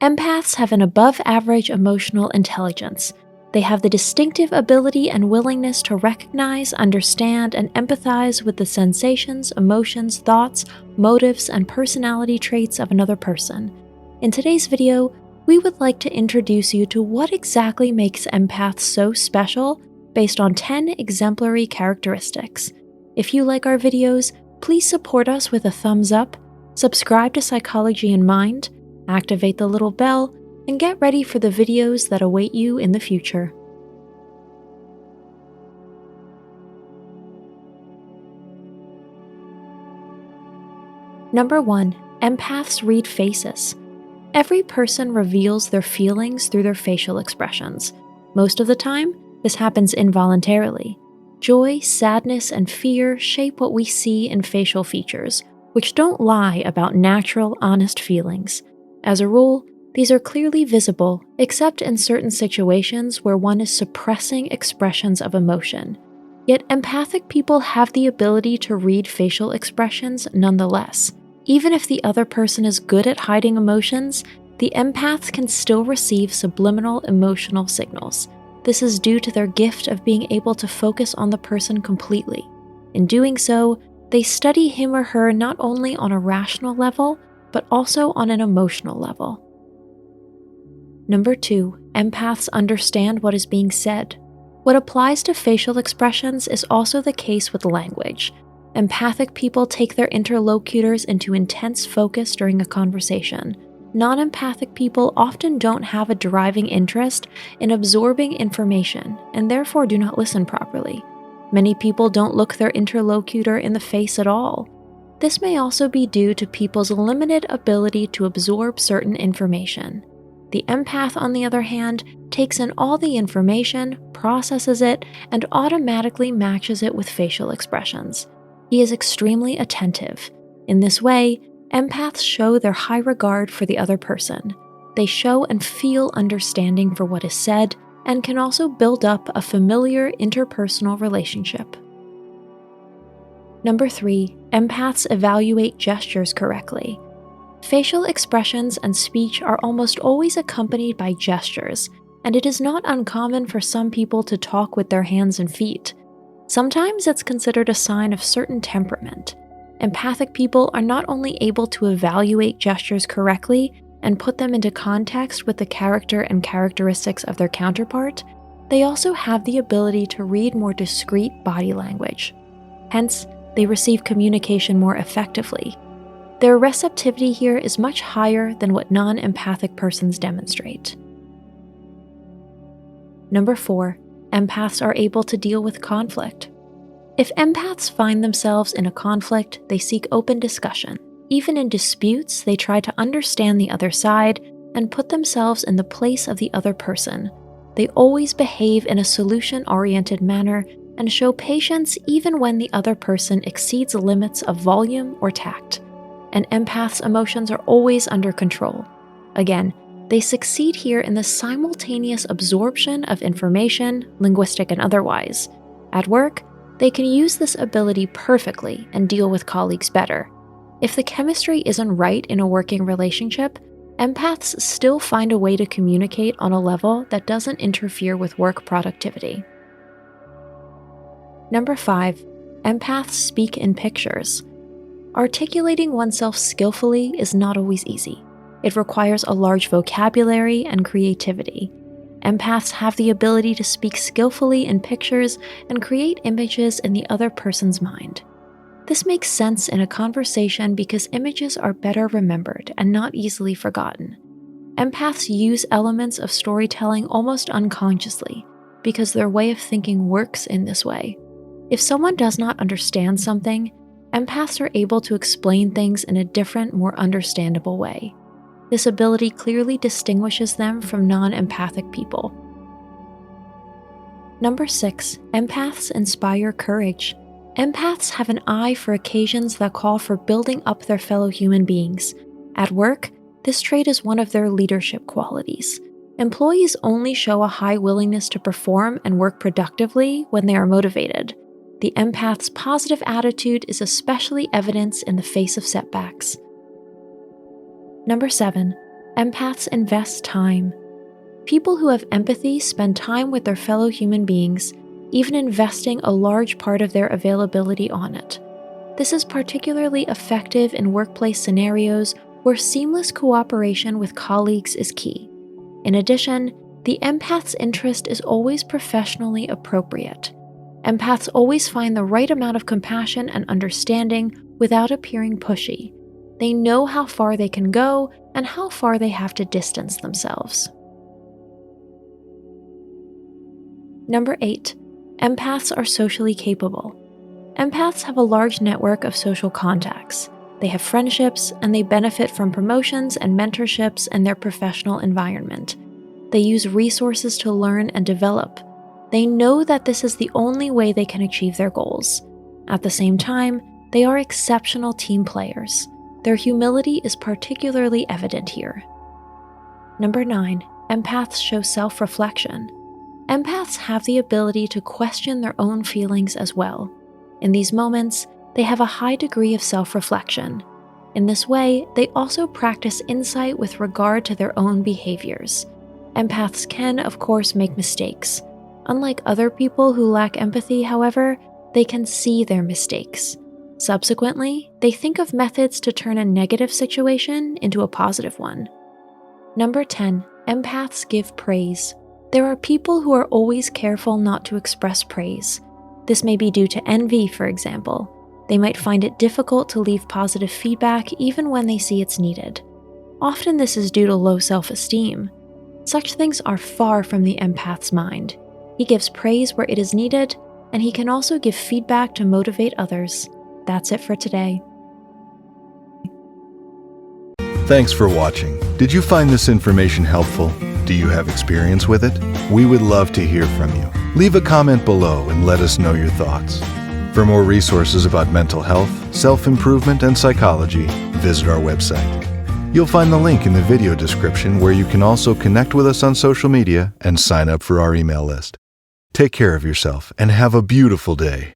Empaths have an above-average emotional intelligence. They have the distinctive ability and willingness to recognize, understand, and empathize with the sensations, emotions, thoughts, motives, and personality traits of another person. In today's video, we would like to introduce you to what exactly makes empaths so special based on 10 exemplary characteristics. If you like our videos, please support us with a thumbs up, subscribe to Psychology in Mind, activate the little bell, and get ready for the videos that await you in the future. Number 1. Empaths read faces. Every person reveals their feelings through their facial expressions. Most of the time, this happens involuntarily. Joy, sadness, and fear shape what we see in facial features, which don't lie about natural, honest feelings. As a rule, these are clearly visible, except in certain situations where one is suppressing expressions of emotion. Yet empathic people have the ability to read facial expressions nonetheless. Even if the other person is good at hiding emotions, the empath can still receive subliminal emotional signals. This is due to their gift of being able to focus on the person completely. In doing so, they study him or her not only on a rational level, but also on an emotional level. Number 2, empaths understand what is being said. What applies to facial expressions is also the case with language. Empathic people take their interlocutors into intense focus during a conversation. Non-empathic people often don't have a driving interest in absorbing information and therefore do not listen properly. Many people don't look their interlocutor in the face at all. This may also be due to people's limited ability to absorb certain information. The empath, on the other hand, takes in all the information, processes it, and automatically matches it with facial expressions. He is extremely attentive. In this way, empaths show their high regard for the other person. They show and feel understanding for what is said, and can also build up a familiar interpersonal relationship. Number 3, empaths evaluate gestures correctly. Facial expressions and speech are almost always accompanied by gestures, and it is not uncommon for some people to talk with their hands and feet. Sometimes it's considered a sign of certain temperament. Empathic people are not only able to evaluate gestures correctly and put them into context with the character and characteristics of their counterpart, they also have the ability to read more discreet body language. Hence, they receive communication more effectively. Their receptivity here is much higher than what non-empathic persons demonstrate. Number 4, empaths are able to deal with conflict. If empaths find themselves in a conflict, they seek open discussion. Even in disputes, they try to understand the other side and put themselves in the place of the other person. They always behave in a solution-oriented manner and show patience even when the other person exceeds limits of volume or tact. An empath's emotions are always under control. Again, they succeed here in the simultaneous absorption of information, linguistic and otherwise. At work, they can use this ability perfectly and deal with colleagues better. If the chemistry isn't right in a working relationship, empaths still find a way to communicate on a level that doesn't interfere with work productivity. Number 5, empaths speak in pictures. Articulating oneself skillfully is not always easy. It requires a large vocabulary and creativity. Empaths have the ability to speak skillfully in pictures and create images in the other person's mind. This makes sense in a conversation because images are better remembered and not easily forgotten. Empaths use elements of storytelling almost unconsciously because their way of thinking works in this way. If someone does not understand something, empaths are able to explain things in a different, more understandable way. This ability clearly distinguishes them from non-empathic people. Number 6, empaths inspire courage. Empaths have an eye for occasions that call for building up their fellow human beings. At work, this trait is one of their leadership qualities. Employees only show a high willingness to perform and work productively when they are motivated. The empath's positive attitude is especially evident in the face of setbacks. Number 7, Empaths invest time. People who have empathy spend time with their fellow human beings, even investing a large part of their availability on it. This is particularly effective in workplace scenarios where seamless cooperation with colleagues is key. In addition, the empath's interest is always professionally appropriate. Empaths always find the right amount of compassion and understanding without appearing pushy. They know how far they can go and how far they have to distance themselves. Number 8. Empaths are socially capable. Empaths have a large network of social contacts. They have friendships, and they benefit from promotions and mentorships in their professional environment. They use resources to learn and develop. They know that this is the only way they can achieve their goals. At the same time, they are exceptional team players. Their humility is particularly evident here. Number 9. Empaths show self-reflection. Empaths have the ability to question their own feelings as well. In these moments, they have a high degree of self-reflection. In this way, they also practice insight with regard to their own behaviors. Empaths can, of course, make mistakes. Unlike other people who lack empathy, however, they can see their mistakes. Subsequently, they think of methods to turn a negative situation into a positive one. Number 10. Empaths give praise. There are people who are always careful not to express praise. This may be due to envy, for example. They might find it difficult to leave positive feedback even when they see it's needed. Often this is due to low self-esteem. Such things are far from the empath's mind. He gives praise where it is needed, and he can also give feedback to motivate others. That's it for today. Thanks for watching. Did you find this information helpful? Do you have experience with it? We would love to hear from you. Leave a comment below and let us know your thoughts. For more resources about mental health, self-improvement, and psychology, visit our website. You'll find the link in the video description where you can also connect with us on social media and sign up for our email list. Take care of yourself and have a beautiful day.